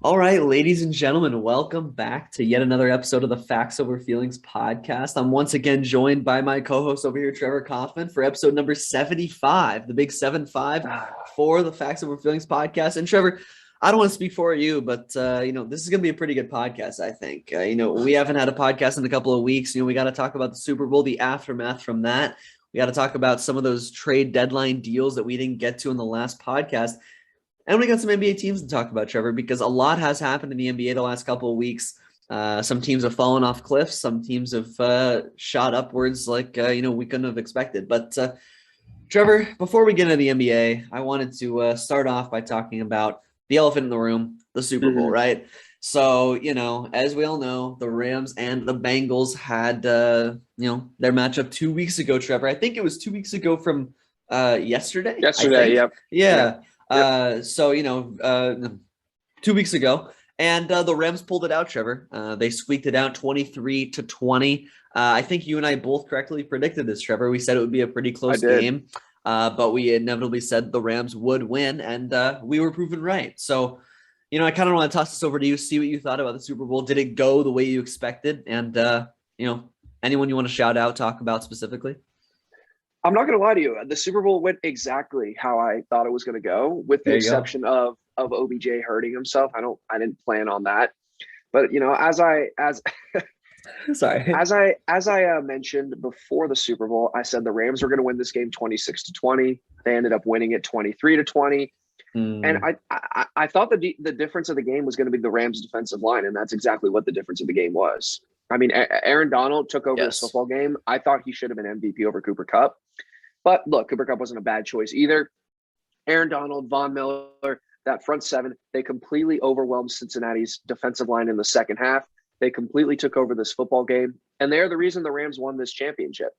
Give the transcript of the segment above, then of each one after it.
All right, ladies and gentlemen, welcome back to yet another episode of the Facts Over Feelings podcast. I'm once again joined by my co-host over here, Trevor Kaufman, for episode number 75, the big 7-5 for the Facts Over Feelings podcast. And Trevor, I don't want to speak for you, but this is going to be a pretty good podcast, I think. We haven't had a podcast in a couple of weeks. We got to talk about the Super Bowl, the aftermath from that. We got to talk about some of those trade deadline deals that we didn't get to in the last podcast. And we got some NBA teams to talk about, Trevor, because a lot has happened in the NBA the last couple of weeks. Some teams have fallen off cliffs. Some teams have shot upwards like, we couldn't have expected. But, Trevor, before we get into the NBA, I wanted to start off by talking about the elephant in the room, the Super Bowl, right? So, as we all know, the Rams and the Bengals had, their matchup 2 weeks ago, Trevor. I think it was 2 weeks ago from yesterday. Yesterday, yep. Yeah. Yep. 2 weeks ago, and the Rams pulled it out, Trevor. They squeaked it out 23-20. I think you and I both correctly predicted this, Trevor. We said it would be a pretty close game, but we inevitably said the Rams would win, and we were proven right. So, I kind of want to toss this over to you, see what you thought about the Super Bowl. Did it go the way you expected? And, anyone you want to shout out, talk about specifically? I'm not going to lie to you. The Super Bowl went exactly how I thought it was going to go, with the exception of OBJ hurting himself. I didn't plan on that, but as I mentioned before the Super Bowl, I said the Rams were going to win this game 26-20. They ended up winning it 23-20. And I thought the difference of the game was going to be the Rams' defensive line, and that's exactly what the difference of the game was. I mean, Aaron Donald took over this football game. I thought he should have been MVP over Cooper Kupp. But look, Cooper Kupp wasn't a bad choice either. Aaron Donald, Von Miller, that front seven, they completely overwhelmed Cincinnati's defensive line in the second half. They completely took over this football game, and they're the reason the Rams won this championship.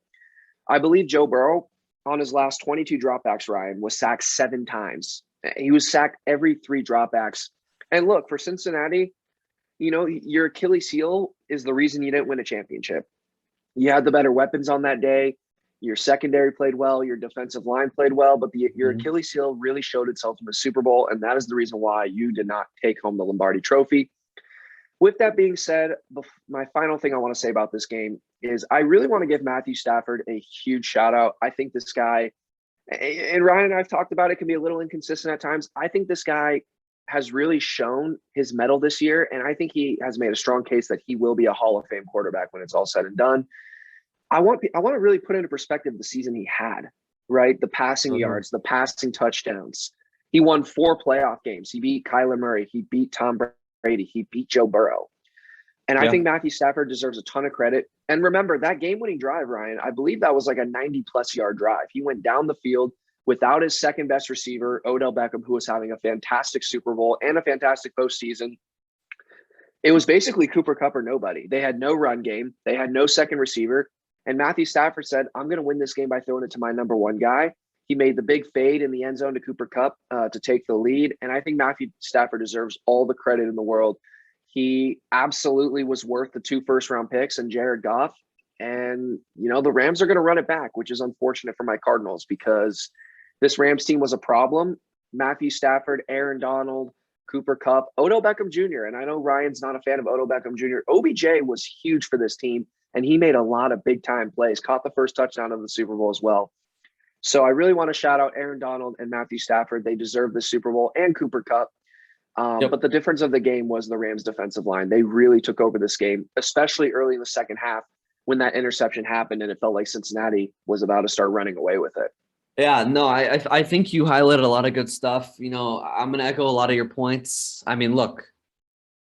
I believe Joe Burrow, on his last 22 dropbacks, Ryan, was sacked 7 times. He was sacked every 3 dropbacks. And look, for Cincinnati, your Achilles heel is the reason you didn't win a championship. You had the better weapons on that day. Your secondary played well. Your defensive line played well. But your Achilles heel really showed itself in the Super Bowl, and that is the reason why you did not take home the Lombardi Trophy. With that being said, my final thing I want to say about this game is I really want to give Matthew Stafford a huge shout out. I think this guy, and Ryan and I have talked about it, can be a little inconsistent at times. I think this guy has really shown his mettle this year, and I think he has made a strong case that he will be a Hall of Fame quarterback when it's all said and done. I want to really put into perspective the season he had, right? The passing yards, the passing touchdowns. He won 4 playoff games. He beat Kyler Murray. He beat Tom Brady. He beat Joe Burrow. And I think Matthew Stafford deserves a ton of credit. And remember, that game-winning drive, Ryan, I believe that was like a 90-plus yard drive. He went down the field without his second-best receiver, Odell Beckham, who was having a fantastic Super Bowl and a fantastic postseason. It was basically Cooper Kupp or nobody. They had no run game. They had no second receiver. And Matthew Stafford said, I'm going to win this game by throwing it to my number one guy. He made the big fade in the end zone to Cooper Kupp to take the lead. And I think Matthew Stafford deserves all the credit in the world. He absolutely was worth the 2 first-round picks and Jared Goff. And, the Rams are going to run it back, which is unfortunate for my Cardinals because this Rams team was a problem. Matthew Stafford, Aaron Donald, Cooper Kupp, Odell Beckham Jr. And I know Ryan's not a fan of Odell Beckham Jr. OBJ was huge for this team, and he made a lot of big-time plays, caught the first touchdown of the Super Bowl as well. So I really want to shout out Aaron Donald and Matthew Stafford. They deserve the Super Bowl and Cooper Kupp. But the difference of the game was the Rams' defensive line. They really took over this game, especially early in the second half when that interception happened and it felt like Cincinnati was about to start running away with it. Yeah, no, I think you highlighted a lot of good stuff. I'm going to echo a lot of your points. I mean, look,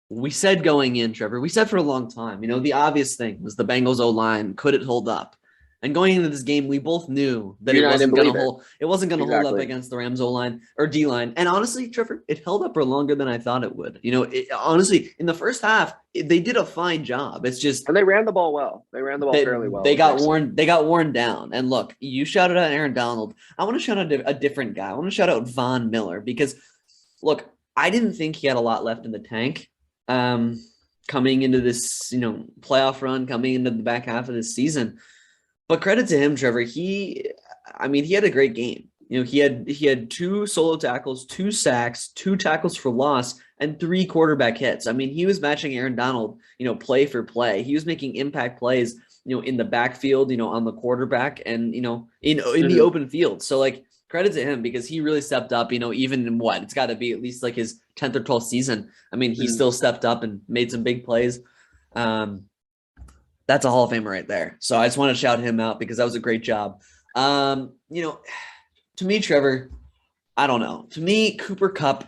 we said going in, Trevor, we said for a long time, the obvious thing was the Bengals O-line, could it hold up? And going into this game, we both knew that it wasn't going to hold up against the Rams O-line or D-line. And honestly, Trevor, it held up for longer than I thought it would. Honestly, in the first half, they did a fine job. It's just, and they ran the ball well. They ran the ball fairly well. They got worn down. And look, you shouted out Aaron Donald. I want to shout out a different guy. I want to shout out Von Miller because, look, I didn't think he had a lot left in the tank. Coming into this, playoff run, coming into the back half of this season. But credit to him, Trevor. He had a great game. He had 2 solo tackles, 2 sacks, 2 tackles for loss, and 3 quarterback hits. I mean, he was matching Aaron Donald, play for play. He was making impact plays, in the backfield, on the quarterback and, in the open field. So like credit to him because he really stepped up, even in it's got to be at least like his 10th or 12th season. I mean, he still stepped up and made some big plays. That's a Hall of Famer right there. So I just want to shout him out because that was a great job. To me, Trevor, I don't know. To me, Cooper Kupp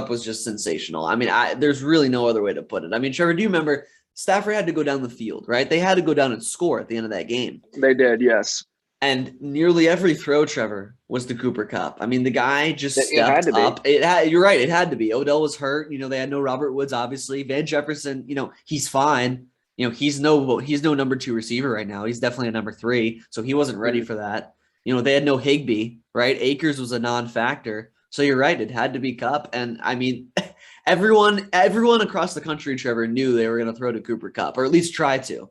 was just sensational. I mean, there's really no other way to put it. I mean, Trevor, do you remember Stafford had to go down the field, right? They had to go down and score at the end of that game. They did, yes. And nearly every throw, Trevor, was to Cooper Kupp. I mean, the guy just stepped up. You're right. It had to be. Odell was hurt. They had no Robert Woods, obviously. Van Jefferson, he's fine. He's no number 2 receiver right now. He's definitely a number 3. So he wasn't ready for that. They had no Higbee, right? Akers was a non-factor. So you're right. It had to be Kupp. And I mean, everyone across the country, Trevor, knew they were going to throw to Cooper Kupp, or at least try to.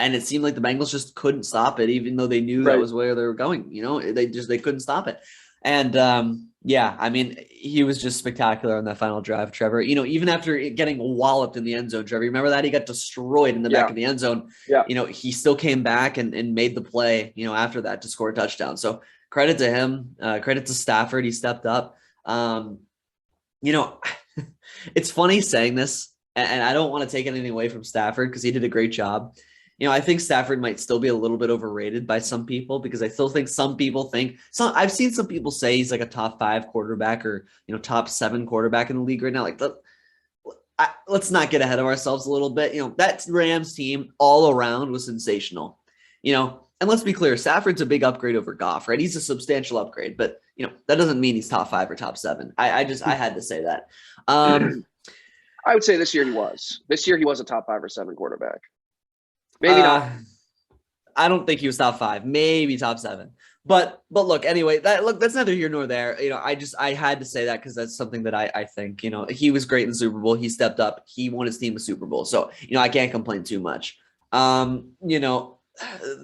And it seemed like the Bengals just couldn't stop it, even though they knew that was where they were going. They couldn't stop it. And I mean, he was just spectacular on that final drive, Trevor. Even after getting walloped in the end zone, Trevor, remember that? He got destroyed in the back of the end zone. Yeah. He still came back and made the play, after that to score a touchdown. So credit to him. Credit to Stafford. He stepped up. It's funny saying this, and I don't want to take anything away from Stafford because he did a great job. I think Stafford might still be a little bit overrated by some people because I still think some people I've seen some people say he's like a top 5 quarterback or, top 7 quarterback in the league right now. Like, let's not get ahead of ourselves a little bit. That Rams team all around was sensational, and let's be clear, Stafford's a big upgrade over Goff, right? He's a substantial upgrade, but, that doesn't mean he's top 5 or top 7. I had to say that. I would say this year he was. This year he was a top 5 or 7 quarterback. Maybe not. I don't think he was top 5, maybe top 7. But look, anyway, that's neither here nor there. I had to say that because that's something that I think, he was great in the Super Bowl. He stepped up. He won his team a Super Bowl. So, I can't complain too much. The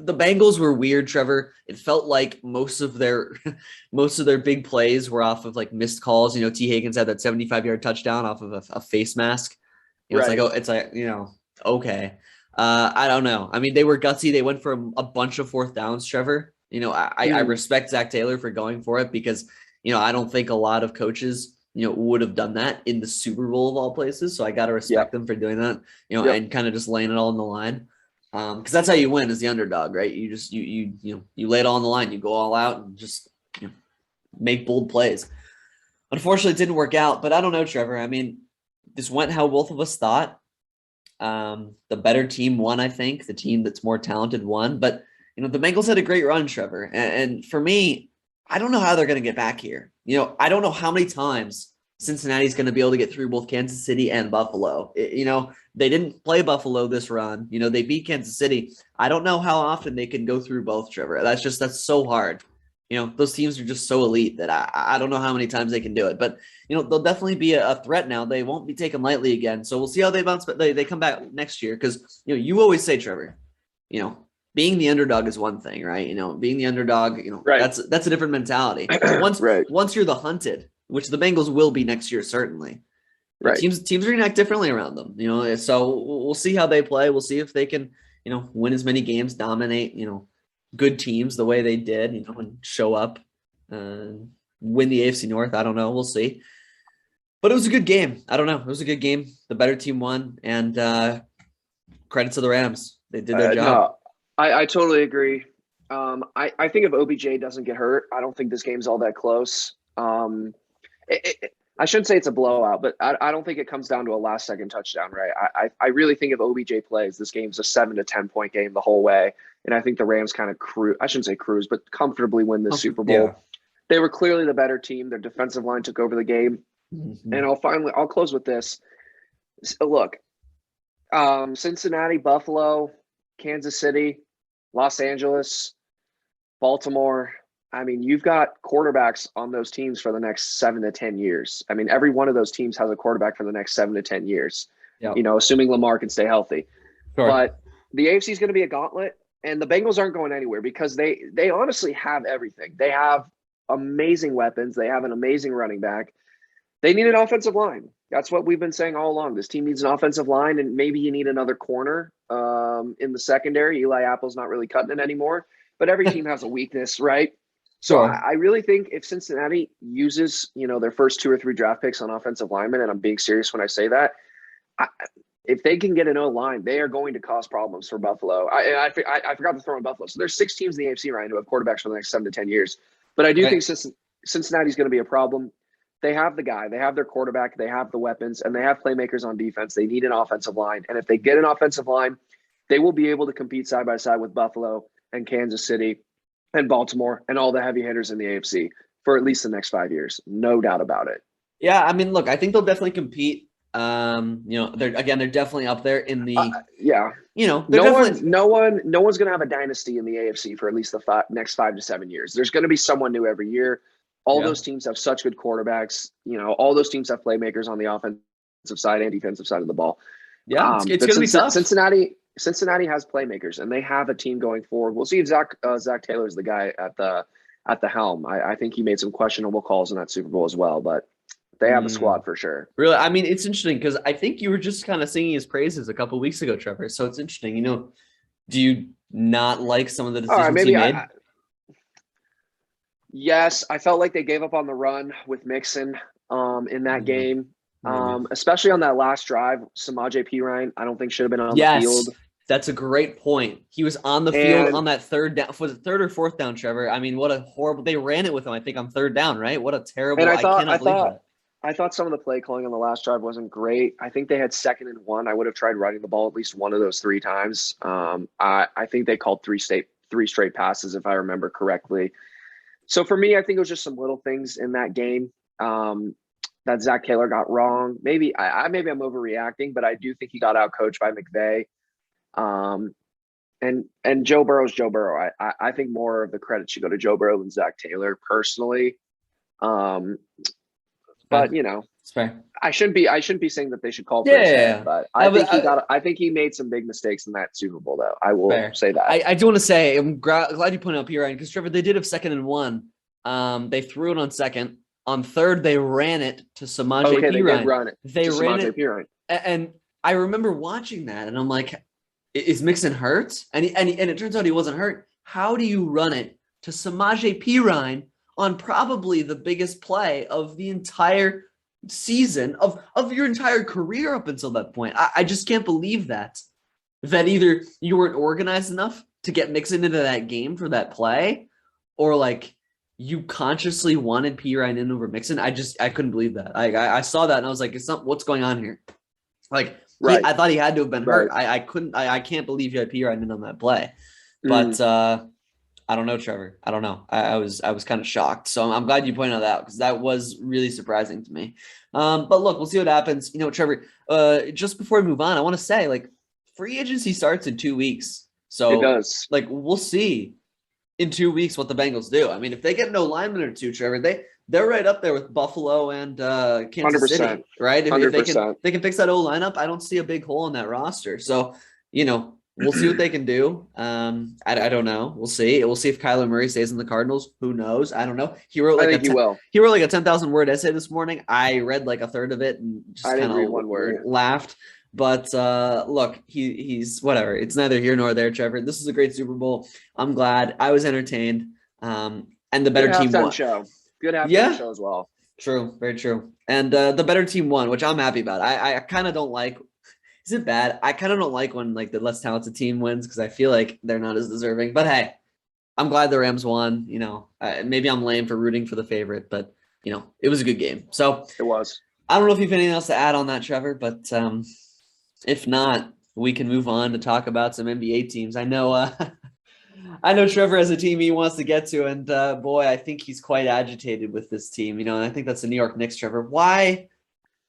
Bengals were weird, Trevor. It felt like most of their big plays were off of like missed calls. T. Higgins had that 75-yard touchdown off of a face mask. Right. It's like, okay. I don't know. I mean, they were gutsy. They went for a bunch of 4th downs, Trevor. I respect Zach Taylor for going for it because, I don't think a lot of coaches, would have done that in the Super Bowl of all places. So I got to respect them for doing that, and kind of just laying it all on the line. Because that's how you win as the underdog, right? You just you lay it all on the line. You go all out and just make bold plays. Unfortunately, it didn't work out. But I don't know, Trevor. I mean, this went how both of us thought. The better team won, I think. The team that's more talented won. But the Bengals had a great run, Trevor. And for me, I don't know how they're going to get back here. I don't know how many times Cincinnati's going to be able to get through both Kansas City and Buffalo. They didn't play Buffalo this run. They beat Kansas City. I don't know how often they can go through both, Trevor. That's so hard. Those teams are just so elite that I don't know how many times they can do it. But, they'll definitely be a threat now. They won't be taken lightly again. So we'll see how they bounce, but they come back next year. Because, you always say, Trevor, being the underdog is one thing, right? Being the underdog, right. That's a different mentality. Once you're the hunted, which the Bengals will be next year, certainly. Right. Teams are going to act differently around them, so we'll see how they play. We'll see if they can, win as many games, dominate, good teams the way they did, and show up and win the AFC North. I don't know. We'll see. But it was a good game. I don't know. It was a good game. The better team won, and credit to the Rams. They did their job. No, I totally agree. I think if OBJ doesn't get hurt, I don't think this game's all that close. I shouldn't say it's a blowout, but I don't think it comes down to a last-second touchdown, right? I really think if OBJ plays, this game's a 7 to 10 point game the whole way, and I think the Rams kind of I shouldn't say cruise, but comfortably win this Super Bowl. Yeah. They were clearly the better team. Their defensive line took over the game, and I'll close with this. So look, Cincinnati, Buffalo, Kansas City, Los Angeles, Baltimore. I mean, you've got quarterbacks on those teams for the next 7 to 10 years. I mean, every one of those teams has a quarterback for the next 7 to 10 years, assuming Lamar can stay healthy. Sure. But the AFC is going to be a gauntlet, and the Bengals aren't going anywhere because they honestly have everything. They have amazing weapons. They have an amazing running back. They need an offensive line. That's what we've been saying all along. This team needs an offensive line, and maybe you need another corner in the secondary. Eli Apple's not really cutting it anymore, but every team has a weakness, right? So Sure. I really think if Cincinnati uses, their first 2 or 3 draft picks on offensive linemen, and I'm being serious when I say that, if they can get an O-line, they are going to cause problems for Buffalo. I forgot to throw in Buffalo. So there's 6 teams in the AFC, Ryan, who have quarterbacks for the next 7 to 10 years. But I do think Cincinnati's going to be a problem. They have the guy. They have their quarterback. They have the weapons, and they have playmakers on defense. They need an offensive line. And if they get an offensive line, they will be able to compete side by side with Buffalo and Kansas City and Baltimore and all the heavy hitters in the AFC for at least the next 5 years. No doubt about it. Yeah, I mean, look, I think they'll definitely compete. They're definitely up there in the no one's going to have a dynasty in the AFC for at least the next 5 to 7 years. There's going to be someone new every year. All those teams have such good quarterbacks. All those teams have playmakers on the offensive side and defensive side of the ball. Yeah, it's going to be tough. Cincinnati has playmakers, and they have a team going forward. We'll see if Zach Taylor is the guy at the helm. I think he made some questionable calls in that Super Bowl as well, but they have a squad for sure. Really, I mean, it's interesting because I think you were just kind of singing his praises a couple of weeks ago, Trevor. So it's interesting. Do you not like some of the decisions he made? Yes, I felt like they gave up on the run with Mixon in that game, especially on that last drive. Samaje Perine, I don't think should have been on the field. That's a great point. He was on the field on that third down. Was it third or fourth down, Trevor? I mean, what a horrible – they ran it with him, I think, on third down, right? What a terrible – I cannot believe that. I thought some of the play calling on the last drive wasn't great. I think they had 2nd and 1. I would have tried running the ball at least one of those 3 times. I think they called 3 straight passes, if I remember correctly. So for me, I think it was just some little things in that game that Zach Taylor got wrong. Maybe I'm overreacting, but I do think he got outcoached by McVay. And Joe Burrow's Joe Burrow. I think more of the credit should go to Joe Burrow than Zach Taylor personally. But it's fair. I shouldn't be saying that they should call for his head, but I think he made some big mistakes in that Super Bowl, though. I will say that. I do want to say I'm glad you pointed out Perine because Trevor, they did have 2nd and 1. They threw it on 2nd. On 3rd, they ran it to Samaje Perine. They did run it. They ran it, Perine. And I remember watching that, and I'm like, "Is Mixon hurt?" And it turns out he wasn't hurt. How do you run it to Samaje Perine on probably the biggest play of the entire season of your entire career up until that point? I just can't believe that either you weren't organized enough to get Mixon into that game for that play, or like you consciously wanted Perine in over Mixon. I couldn't believe that. I saw that and I was like, what's going on here? Like, I thought he had to have been hurt. I can't believe you had Perine in on that play. But I don't know, Trevor. I don't know. I was kind of shocked. So I'm glad you pointed that out because that was really surprising to me. But look, we'll see what happens. Trevor, just before we move on, I want to say, like, free agency starts in 2 weeks. So it does. Like, we'll see in 2 weeks what the Bengals do. I mean, if they get no lineman or two, Trevor, they're right up there with Buffalo and Kansas 100%. City, right? If 100%. they can fix that O lineup, I don't see a big hole in that roster. So, we'll see what they can do. I don't know. We'll see. We'll see if Kyler Murray stays in the Cardinals. Who knows? I don't know. He wrote like a 10,000 word essay this morning. I read like a third of it and just kind of one word. Laughed. But look, he's whatever. It's neither here nor there, Trevor. This is a great Super Bowl. I'm glad. I was entertained. And the better team won. Good halftime show as well. True. Very true. And the better team won, which I'm happy about. I kind of don't like. Is it bad? I kind of don't like when like the less talented team wins because I feel like they're not as deserving. But hey, I'm glad the Rams won. Maybe I'm lame for rooting for the favorite, but it was a good game. So it was. I don't know if you have anything else to add on that, Trevor, but if not, we can move on to talk about some NBA teams. I know Trevor has a team he wants to get to, and boy, I think he's quite agitated with this team. And I think that's the New York Knicks, Trevor. Why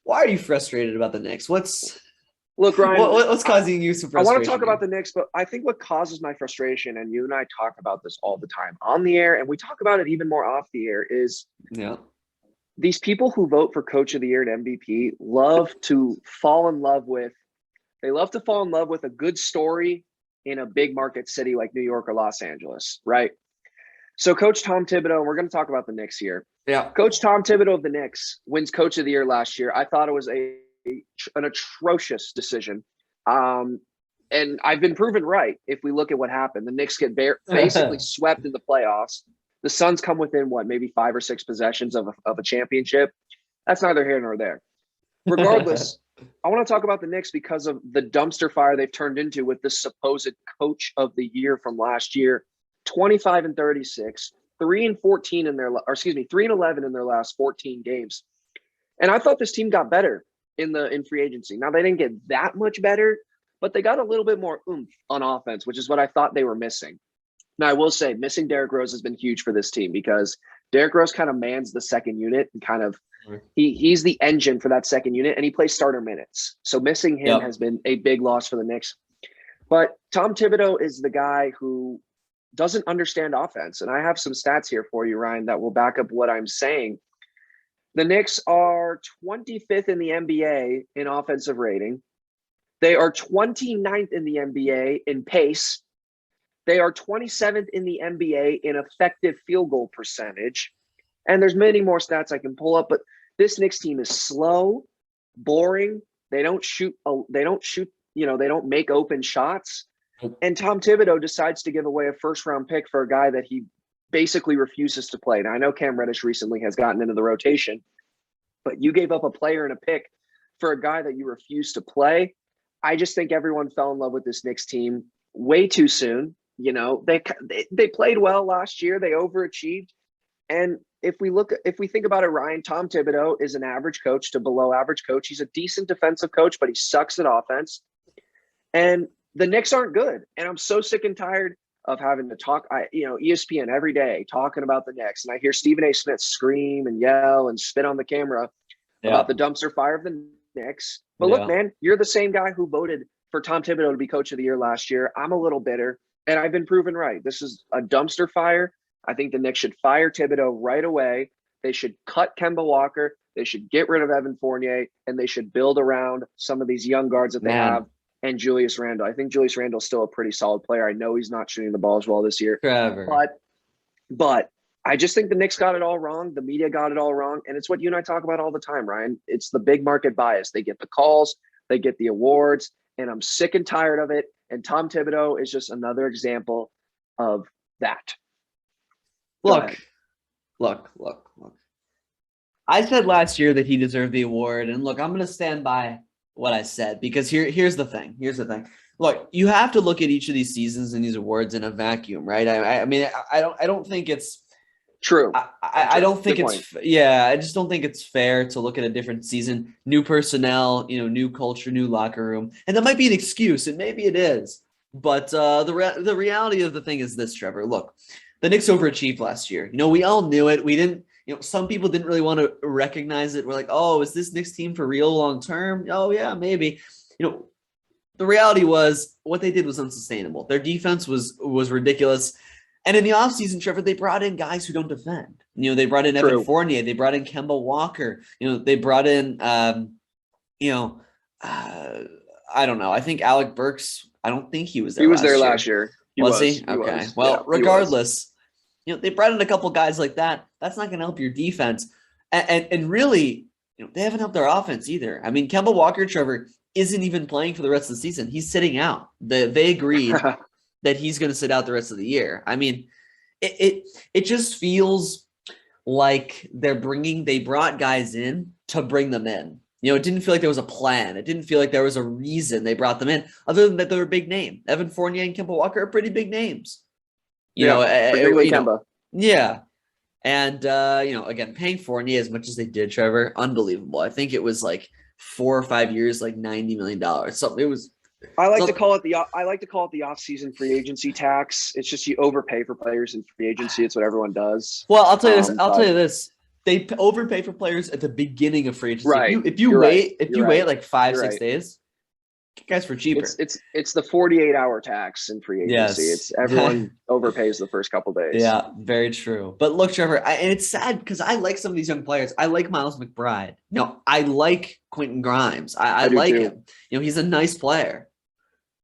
are you frustrated about the Knicks? Look, Ryan, what's causing you some frustration? I want to talk about the Knicks, but I think what causes my frustration, and you and I talk about this all the time on the air, and we talk about it even more off the air, is these people who vote for Coach of the Year and MVP love to fall in love with a good story in a big market city like New York or Los Angeles, right? So Coach Tom Thibodeau, and we're going to talk about the Knicks here. Yeah. Coach Tom Thibodeau of the Knicks wins Coach of the Year last year. I thought it was an atrocious decision. And I've been proven right if we look at what happened. The Knicks get basically swept in the playoffs. The Suns come within, maybe 5 or 6 possessions of a championship. That's neither here nor there. Regardless, I want to talk about the Knicks because of the dumpster fire they've turned into with this supposed Coach of the Year from last year. 25-36, 3-14 in their, 3-11 in their last 14 games. And I thought this team got better in free agency. Now they didn't get that much better, but they got a little bit more oomph on offense, which is what I thought they were missing. Now I will say missing Derrick Rose has been huge for this team because Derrick Rose kind of mans the second unit and kind of he's the engine for that second unit and he plays starter minutes. So missing him has been a big loss for the Knicks. But Tom Thibodeau is the guy who doesn't understand offense. And I have some stats here for you, Ryan, that will back up what I'm saying. The Knicks are 25th in the NBA in offensive rating. They are 29th in the NBA in pace. They are 27th in the NBA in effective field goal percentage. And there's many more stats I can pull up, but this Knicks team is slow, boring. They don't make open shots. And Tom Thibodeau decides to give away a first-round pick for a guy that he basically refuses to play. Now, I know Cam Reddish recently has gotten into the rotation, but you gave up a player and a pick for a guy that you refuse to play. I just think everyone fell in love with this Knicks team way too soon. They played well last year. They overachieved. And if we think about it, Ryan, Tom Thibodeau is an average coach to below average coach. He's a decent defensive coach, but he sucks at offense. And the Knicks aren't good. And I'm so sick and tired of having to talk, ESPN every day talking about the Knicks. And I hear Stephen A. Smith scream and yell and spit on the camera about the dumpster fire of the Knicks. But look, man, you're the same guy who voted for Tom Thibodeau to be Coach of the Year last year. I'm a little bitter, and I've been proven right. This is a dumpster fire. I think the Knicks should fire Thibodeau right away. They should cut Kemba Walker. They should get rid of Evan Fournier, and they should build around some of these young guards that they have. And Julius Randle. I think Julius Randle is still a pretty solid player. I know he's not shooting the ball as well this year. But I just think the Knicks got it all wrong. The media got it all wrong. And it's what you and I talk about all the time, Ryan. It's the big market bias. They get the calls, they get the awards, and I'm sick and tired of it. And Tom Thibodeau is just another example of that. Look. I said last year that he deserved the award. And look, I'm going to stand by what I said, because here's the thing. Look, you have to look at each of these seasons and these awards in a vacuum, right? I mean, I don't think it's true. I don't think I just don't think it's fair to look at a different season, new personnel, new culture, new locker room. And that might be an excuse, and maybe it is. But the reality of the thing is this, Trevor. Look, the Knicks overachieved last year. We all knew it. We didn't. Some people didn't really want to recognize it. We're like, oh, is this Knicks team for real long term? Oh, yeah, maybe. The reality was what they did was unsustainable. Their defense was ridiculous. And in the offseason, Trevor, they brought in guys who don't defend. They brought in Evan Fournier. They brought in Kemba Walker. They brought in, I don't know. I think Alec Burks, I don't think he was there last year. Was he? Okay. Well, regardless, they brought in a couple guys like that. That's not going to help your defense. And really, they haven't helped their offense either. I mean, Kemba Walker, Trevor, isn't even playing for the rest of the season. He's sitting out. They agreed that he's going to sit out the rest of the year. I mean, it just feels like they brought guys in to bring them in. It didn't feel like there was a plan. It didn't feel like there was a reason they brought them in, other than that they were a big name. Evan Fournier and Kemba Walker are pretty big names. Kemba. Yeah. And, again, paying Fournier as much as they did, Trevor, unbelievable. I think it was like 4 or 5 years, like $90 million. So it was. I like to call it the off-season free agency tax. It's just you overpay for players in free agency. It's what everyone does. Well, I'll tell you this. They overpay for players at the beginning of free agency. Right. If you wait like 5-6 days, get guys for cheaper. It's the 48-hour tax in free agency. Yes. It's everyone overpays the first couple days. Yeah, very true. But look, Trevor, and it's sad because I like some of these young players. I like Miles McBride. I like Quentin Grimes. I like him. He's a nice player.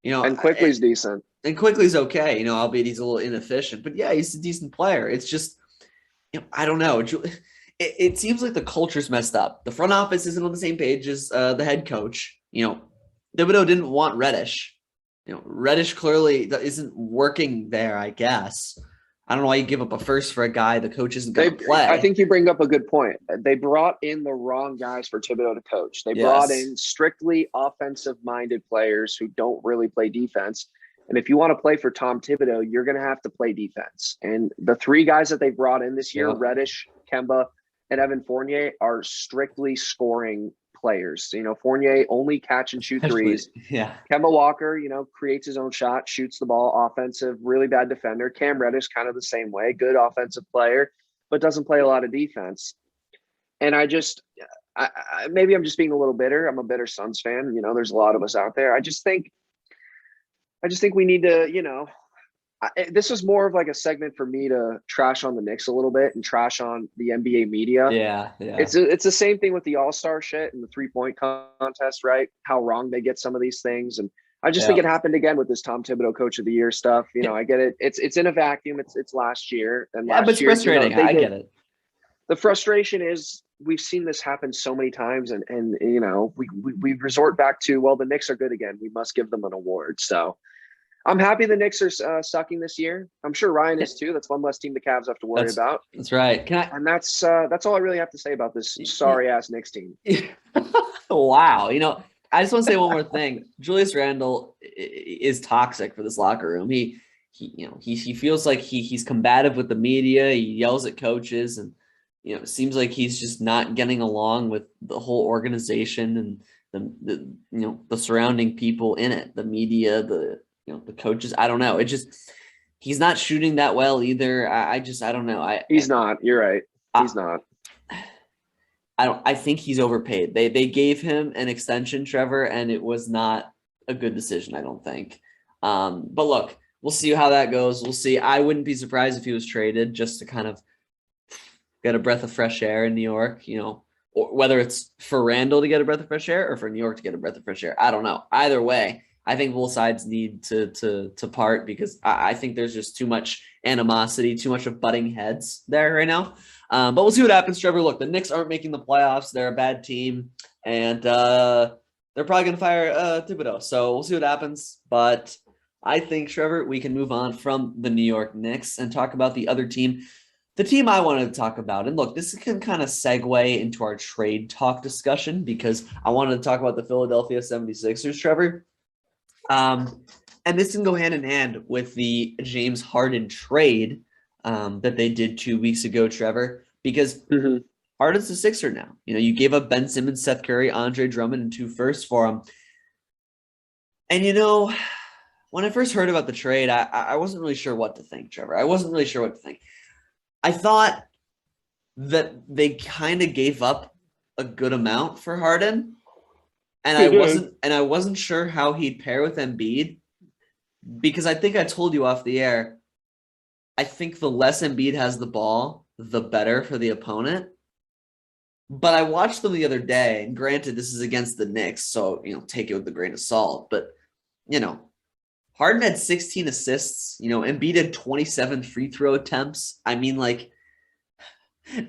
And Quickly's decent. And Quickly's okay, albeit he's a little inefficient. But yeah, he's a decent player. It's just, I don't know. It seems like the culture's messed up. The front office isn't on the same page as the head coach. Thibodeau didn't want Reddish. Reddish clearly isn't working there, I guess. I don't know why you give up a first for a guy the coach isn't going to play. I think you bring up a good point. They brought in the wrong guys for Thibodeau to coach. They brought in strictly offensive-minded players who don't really play defense. And if you want to play for Tom Thibodeau, you're going to have to play defense. And the three guys that they brought in this year, Reddish, Kemba, and Evan Fournier, are strictly scoring players. Fournier only catch and shoot threes. Yeah. Kemba Walker, creates his own shot, shoots the ball, offensive, really bad defender. Cam Reddish, kind of the same way, good offensive player, but doesn't play a lot of defense. And maybe I'm just being a little bitter. I'm a bitter Suns fan. There's a lot of us out there. I just think we need to, this was more of like a segment for me to trash on the Knicks a little bit and trash on the NBA media. Yeah. It's the same thing with the All-Star shit and the 3-point contest, right? How wrong they get some of these things. And I just think it happened again with this Tom Thibodeau Coach of the Year stuff. I get it. It's in a vacuum. It's last year. And but it's frustrating. I get it. The frustration is we've seen this happen so many times and we resort back to, well, the Knicks are good again. We must give them an award. So I'm happy the Knicks are sucking this year. I'm sure Ryan is too. That's one less team the Cavs have to worry about. That's right. And that's all I really have to say about this sorry ass Knicks team. Wow. I just want to say one more thing. Julius Randle is toxic for this locker room. He feels like he's combative with the media. He yells at coaches, and it seems like he's just not getting along with the whole organization and the surrounding people in it, the media, the coaches. I don't know. He's not shooting that well either. I don't know. He's not. You're right. He's not. I think he's overpaid. They gave him an extension, Trevor, and it was not a good decision, I don't think. But look, we'll see how that goes. We'll see. I wouldn't be surprised if he was traded just to kind of get a breath of fresh air in New York, or whether it's for Randall to get a breath of fresh air or for New York to get a breath of fresh air. I don't know. Either way, I think both sides need to part because I think there's just too much animosity, too much of butting heads there right now. But we'll see what happens, Trevor. Look, the Knicks aren't making the playoffs. They're a bad team, and they're probably going to fire Thibodeau. So we'll see what happens. But I think, Trevor, we can move on from the New York Knicks and talk about the other team. The team I wanted to talk about, and look, this can kind of segue into our trade talk discussion because I wanted to talk about the Philadelphia 76ers, Trevor. And this can go hand in hand with the James Harden trade that they did 2 weeks ago, Trevor, because Harden's a Sixer now. You gave up Ben Simmons, Seth Curry, Andre Drummond, and 2 firsts for him. And, when I first heard about the trade, I wasn't really sure what to think, Trevor. I wasn't really sure what to think. I thought that they kind of gave up a good amount for Harden. And I wasn't sure how he'd pair with Embiid because I think I told you off the air, I think the less Embiid has the ball, the better for the opponent. But I watched them the other day, and granted, this is against the Knicks, so, take it with a grain of salt. But, Harden had 16 assists. Embiid had 27 free throw attempts. I mean,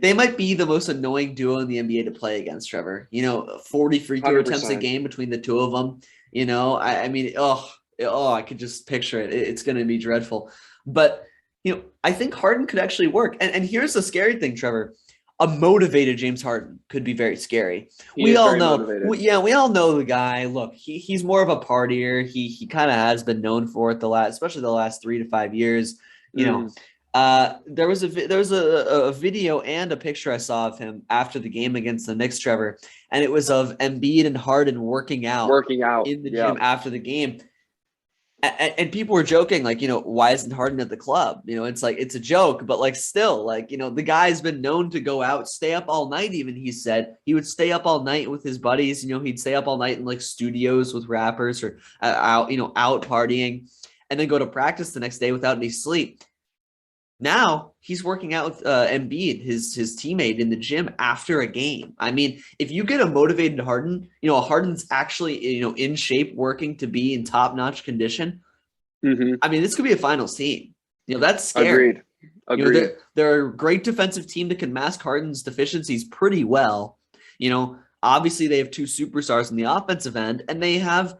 they might be the most annoying duo in the NBA to play against, Trevor. 40 free throw 100%. Attempts a game between the two of them. I could just picture it. It's going to be dreadful. But, I think Harden could actually work. And here's the scary thing, Trevor. A motivated James Harden could be very scary. We all know the guy. Look, he's more of a partier. He kind of has been known for it especially the last 3 to 5 years. There was a video and a picture I saw of him after the game against the Knicks, Trevor, and it was of Embiid and Harden working out in the gym after the game. And people were joking, why isn't Harden at the club? It's a joke, but still, the guy's been known to go out, stay up all night. Even he said he would stay up all night with his buddies. He'd stay up all night in studios with rappers or out partying, and then go to practice the next day without any sleep. Now he's working out with Embiid, his teammate in the gym after a game. I mean, if you get a motivated Harden, Harden's actually, in shape, working to be in top-notch condition. I mean, this could be a finals team. That's scary. Agreed. They're a great defensive team that can mask Harden's deficiencies pretty well. Obviously they have two superstars in the offensive end, and they have,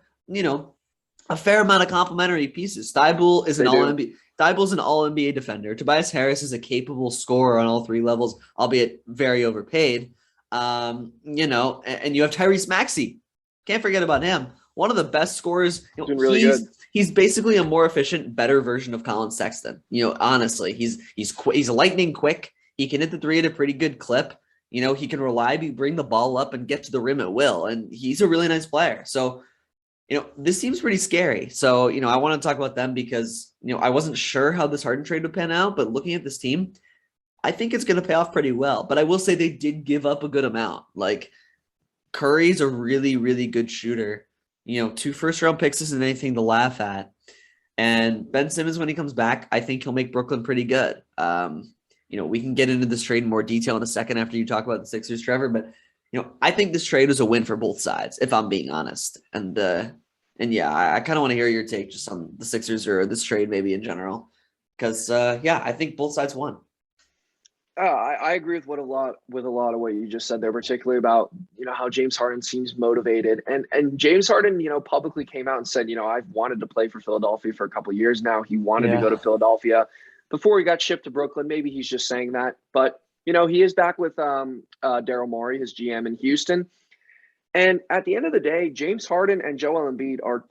a fair amount of complementary pieces. Thybulle's an all NBA defender. Tobias Harris is a capable scorer on all three levels, albeit very overpaid. And you have Tyrese Maxey. Can't forget about him. One of the best scorers. Doing really good. He's basically a more efficient, better version of Colin Sexton. Honestly, he's lightning quick. He can hit the three at a pretty good clip. He can reliably bring the ball up and get to the rim at will, and he's a really nice player. So, this seems pretty scary. So, I want to talk about them because, I wasn't sure how this Harden trade would pan out, but looking at this team, I think it's going to pay off pretty well. But I will say they did give up a good amount. Like, Curry's a really, really good shooter. 2 first-round picks isn't anything to laugh at. And Ben Simmons, when he comes back, I think he'll make Brooklyn pretty good. We can get into this trade in more detail in a second after you talk about the Sixers, Trevor. But, I think this trade was a win for both sides, if I'm being honest. And yeah, I kind of want to hear your take just on the Sixers or this trade maybe in general. Because, I think both sides won. I agree with a lot of what you just said there, particularly about, how James Harden seems motivated. And James Harden, publicly came out and said, I've wanted to play for Philadelphia for a couple of years now. He wanted to go to Philadelphia before he got shipped to Brooklyn. Maybe he's just saying that. But, he is back with Daryl Morey, his GM in Houston. And at the end of the day, James Harden and Joel Embiid are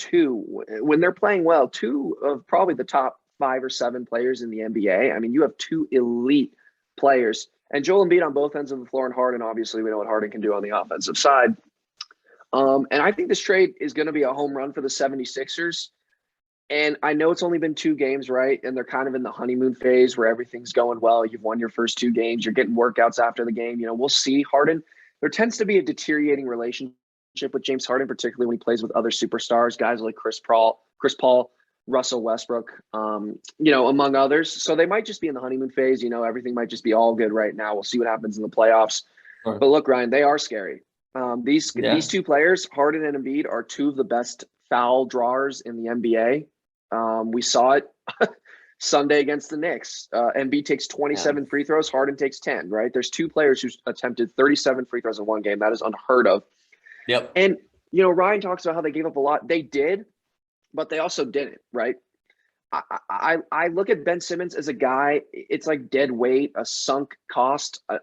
when they're playing well, 2 of probably the top 5 or 7 players in the NBA. I mean, you have 2 elite players, and Joel Embiid on both ends of the floor, and Harden, obviously we know what Harden can do on the offensive side. And I think this trade is going to be a home run for the 76ers. And I know it's only been 2 games, right? And they're kind of in the honeymoon phase where everything's going well. You've won your first 2 games. You're getting workouts after the game. We'll see. Harden, there tends to be a deteriorating relationship with James Harden, particularly when he plays with other superstars, guys like Chris Paul, Russell Westbrook, among others. So they might just be in the honeymoon phase. Everything might just be all good right now. We'll see what happens in the playoffs. Sure. But look, Ryan, they are scary. These 2 players, Harden and Embiid, are 2 of the best foul drawers in the NBA. We saw it Sunday against the Knicks. Embiid takes 27 free throws. Harden takes 10, right? There's 2 players who attempted 37 free throws in one game. That is unheard of. Yep. And, Ryan talks about how they gave up a lot. They did, but they also didn't, right? I look at Ben Simmons as a guy, it's like dead weight, a sunk cost, a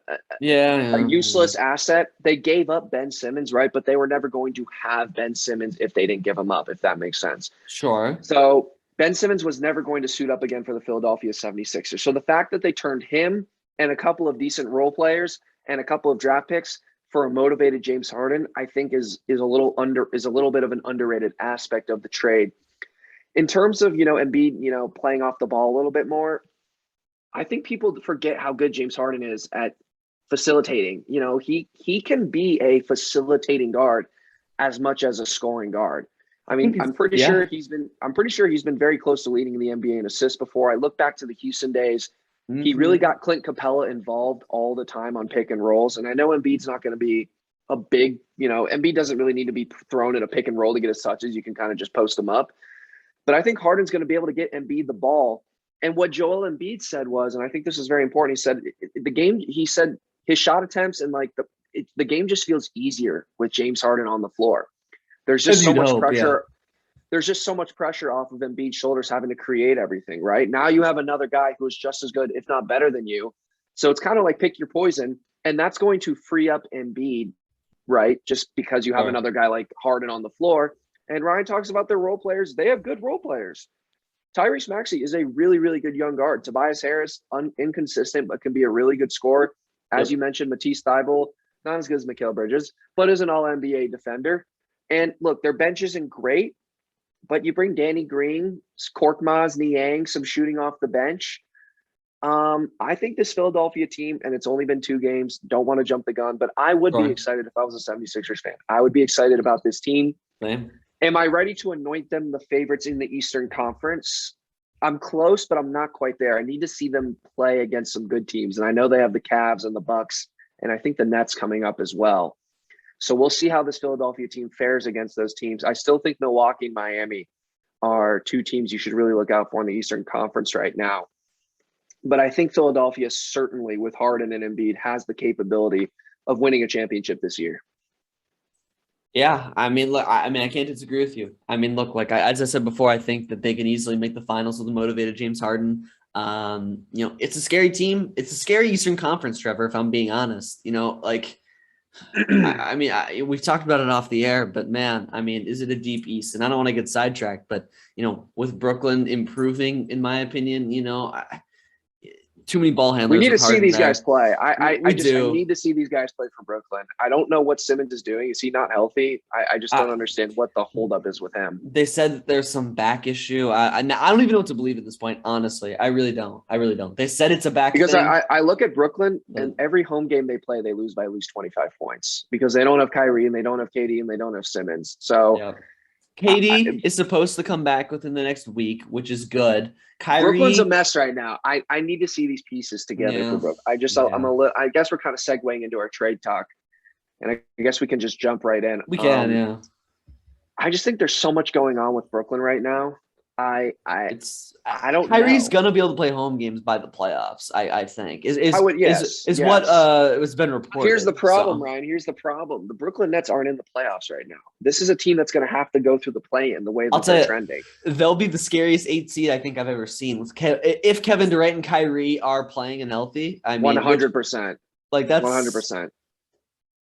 useless asset. They gave up Ben Simmons, right? But they were never going to have Ben Simmons if they didn't give him up, if that makes sense. Sure. So Ben Simmons was never going to suit up again for the Philadelphia 76ers. So the fact that they turned him and a couple of decent role players and a couple of draft picks for a motivated James Harden, I think is a little bit of an underrated aspect of the trade. In terms of, Embiid, playing off the ball a little bit more, I think people forget how good James Harden is at facilitating. He can be a facilitating guard as much as a scoring guard. I mean, I'm pretty sure he's been very close to leading in the NBA in assists before. I look back to the Houston days. Mm-hmm. He really got Clint Capella involved all the time on pick and rolls. And I know Embiid's not going to be a big, Embiid doesn't really need to be thrown at a pick and roll to get his touches. You can kind of just post him up. But I think Harden's going to be able to get Embiid the ball. And what Joel Embiid said was, and I think this is very important, he said his shot attempts and the game just feels easier with James Harden on the floor. There's just so much pressure. Yeah. There's just so much pressure off of Embiid's shoulders having to create everything, right? Now you have another guy who is just as good, if not better than you. So it's kind of like pick your poison. And that's going to free up Embiid, right? Just because you have another guy like Harden on the floor. And Ryan talks about their role players. They have good role players. Tyrese Maxey is a really, really good young guard. Tobias Harris, inconsistent, but can be a really good scorer. As you mentioned, Matisse Thybulle, not as good as Mikal Bridges, but is an all-NBA defender. And look, their bench isn't great, but you bring Danny Green, Korkmaz, Niang, some shooting off the bench. I think this Philadelphia team, and it's only been 2 games, don't want to jump the gun, but I would be excited if I was a 76ers fan. I would be excited about this team. Same. Am I ready to anoint them the favorites in the Eastern Conference? I'm close, but I'm not quite there. I need to see them play against some good teams. And I know they have the Cavs and the Bucks, and I think the Nets coming up as well. So we'll see how this Philadelphia team fares against those teams. I still think Milwaukee and Miami are two teams you should really look out for in the Eastern Conference right now. But I think Philadelphia certainly, with Harden and Embiid, has the capability of winning a championship this year. Yeah, I mean, look, I can't disagree with you. I mean, look, as I said before, I think that they can easily make the finals with a motivated James Harden. It's a scary team. It's a scary Eastern Conference, Trevor, if I'm being honest. We've talked about it off the air, but man, I mean, is it a deep East? And I don't want to get sidetracked, but with Brooklyn improving, in my opinion, too many ball handlers. We need to see these there. guys play. I need to see these guys play for Brooklyn. I don't know what Simmons is doing. Is he not healthy? I just don't understand what the holdup is with him. They said that there's some back issue. I don't even know what to believe at this point, honestly. I really don't. They said it's a back because thing. I look at Brooklyn, and every home game they play, they lose by at least 25 points because they don't have Kyrie and they don't have KD and they don't have Simmons. So yeah. KD is supposed to come back within the next week, which is good. Kyrie, Brooklyn's a mess right now. I need to see these pieces together for Brooklyn. I guess we're kind of segueing into our trade talk, and I guess we can just jump right in. We can, yeah. I just think there's so much going on with Brooklyn right now. I don't. Kyrie's gonna be able to play home games by the playoffs. I think is yes. what has been reported. Here's the problem, Ryan. Here's the problem. The Brooklyn Nets aren't in the playoffs right now. This is a team that's going to have to go through the play-in the way that they're trending. They'll be the scariest 8 seed I think I've ever seen. If Kevin Durant and Kyrie are playing and healthy, I mean, 100%. That's 100%.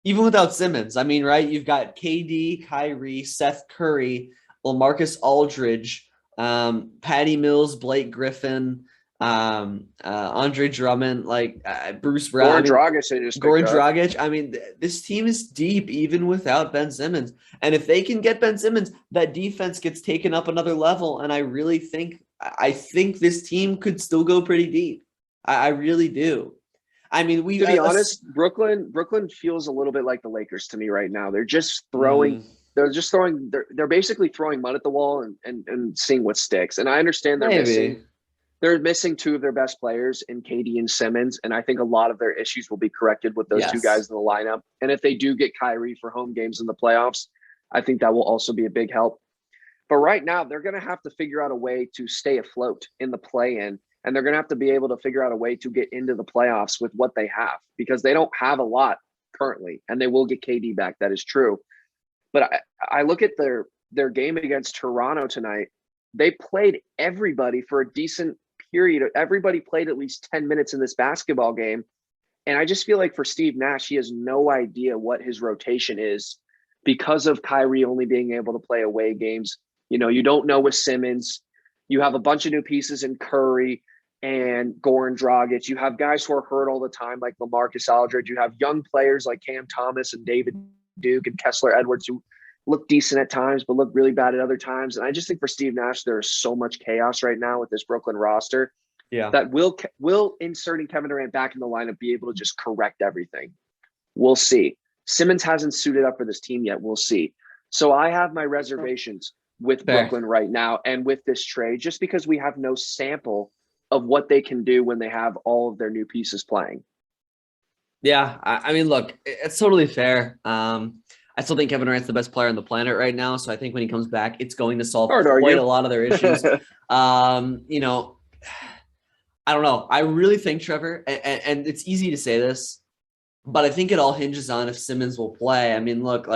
Even without Simmons, I mean, right? You've got KD, Kyrie, Seth Curry, LaMarcus Aldridge. Patty Mills, Blake Griffin, Andre Drummond, Bruce Brown, Goran Dragic. I mean, this team is deep even without Ben Simmons. And if they can get Ben Simmons, that defense gets taken up another level. And I really think this team could still go pretty deep. I really do. I mean, to be honest, Brooklyn feels a little bit like the Lakers to me right now. They're just throwing. They're basically throwing mud at the wall and seeing what sticks. And I understand they're missing two of their best players in KD and Simmons. And I think a lot of their issues will be corrected with those two guys in the lineup. And if they do get Kyrie for home games in the playoffs, I think that will also be a big help. But right now they're going to have to figure out a way to stay afloat in the play-in. And they're going to have to be able to figure out a way to get into the playoffs with what they have, because they don't have a lot currently, and they will get KD back. That is true. But I look at their game against Toronto tonight. They played everybody for a decent period. Everybody played at least 10 minutes in this basketball game. And I just feel like for Steve Nash, he has no idea what his rotation is because of Kyrie only being able to play away games. You don't know with Simmons. You have a bunch of new pieces in Curry and Goran Dragic. You have guys who are hurt all the time, like LaMarcus Aldridge. You have young players like Cam Thomas and David Duke and Kessler Edwards, who look decent at times but look really bad at other times. And I just think for Steve Nash, there is so much chaos right now with this Brooklyn roster that will inserting Kevin Durant back in the lineup be able to just correct everything. We'll see. Simmons hasn't suited up for this team yet. We'll see. So I have my reservations with Brooklyn right now and with this trade, just because we have no sample of what they can do when they have all of their new pieces playing. Yeah, I mean, look, it's totally fair. I still think Kevin Durant's the best player on the planet right now. So I think when he comes back, it's going to solve quite a lot of their issues. I don't know. I really think, Trevor, and it's easy to say this, but I think it all hinges on if Simmons will play. I mean, look,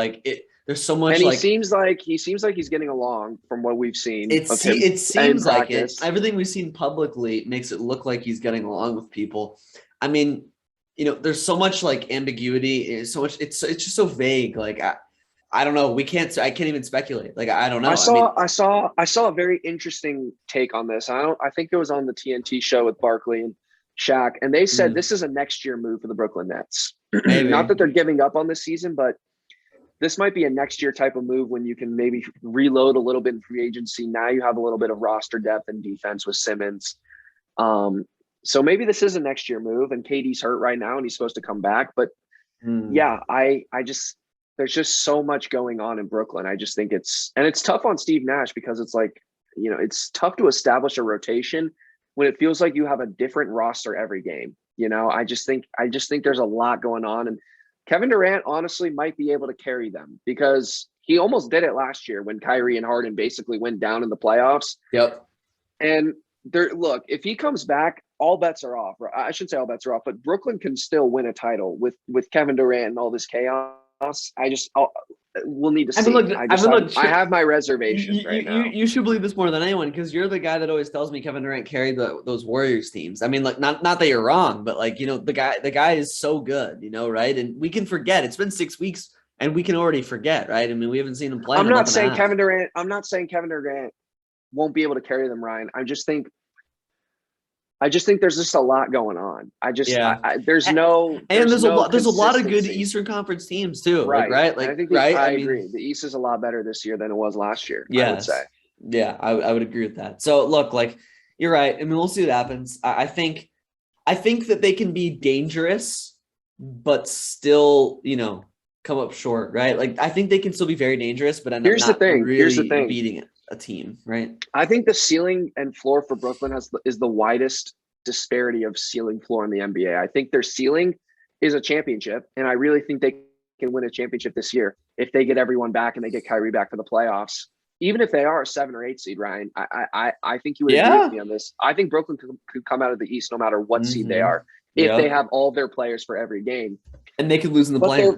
there's so much. And he seems like he's getting along from what we've seen. It seems like it. Everything we've seen publicly makes it look like he's getting along with people. I mean, there's so much ambiguity. So much. It's just so vague. I don't know. I can't even speculate. I don't know. I saw a very interesting take on this. I think it was on the TNT show with Barkley and Shaq, and they said this is a next year move for the Brooklyn Nets. Not that they're giving up on this season, but this might be a next year type of move when you can maybe reload a little bit in free agency. Now you have a little bit of roster depth and defense with Simmons. So maybe this is a next year move, and KD's hurt right now and he's supposed to come back. But there's just so much going on in Brooklyn. I just think it's tough on Steve Nash because it's it's tough to establish a rotation when it feels like you have a different roster every game. I just think there's a lot going on, and Kevin Durant honestly might be able to carry them because He almost did it last year when Kyrie and Harden basically went down in the playoffs. Yep. And look, if he comes back, all bets are off. I shouldn't say all bets are off, but Brooklyn can still win a title with Kevin Durant and all this chaos. We'll need to see. I have my reservations right now. You should believe this more than anyone because you're the guy that always tells me Kevin Durant carried those Warriors teams. I mean, like not that you're wrong, but like, the guy is so good, right? And we can forget. It's been 6 weeks and we can already forget, right? I mean, we haven't seen him play. I'm not saying Kevin Durant won't be able to carry them, Ryan. I just think there's just a lot going on. There's a lot of good Eastern Conference teams too, right? I agree. The East is a lot better this year than it was last year. Yes. I would say. Yeah, I would agree with that. So look, like you're right. I mean, we'll see what happens. I think that they can be dangerous, but still, come up short, right? Like I think they can still be very dangerous, but here's the thing. Beating a team, right? I think the ceiling and floor for Brooklyn is the widest disparity of ceiling floor in the NBA. I think their ceiling is a championship, and I really think they can win a championship this year if they get everyone back and they get Kyrie back for the playoffs. Even if they are a 7 or 8 seed, Ryan, I think you would agree with me on this. I think Brooklyn could come out of the East no matter what seed they are if they have all their players for every game, and they could lose in the play.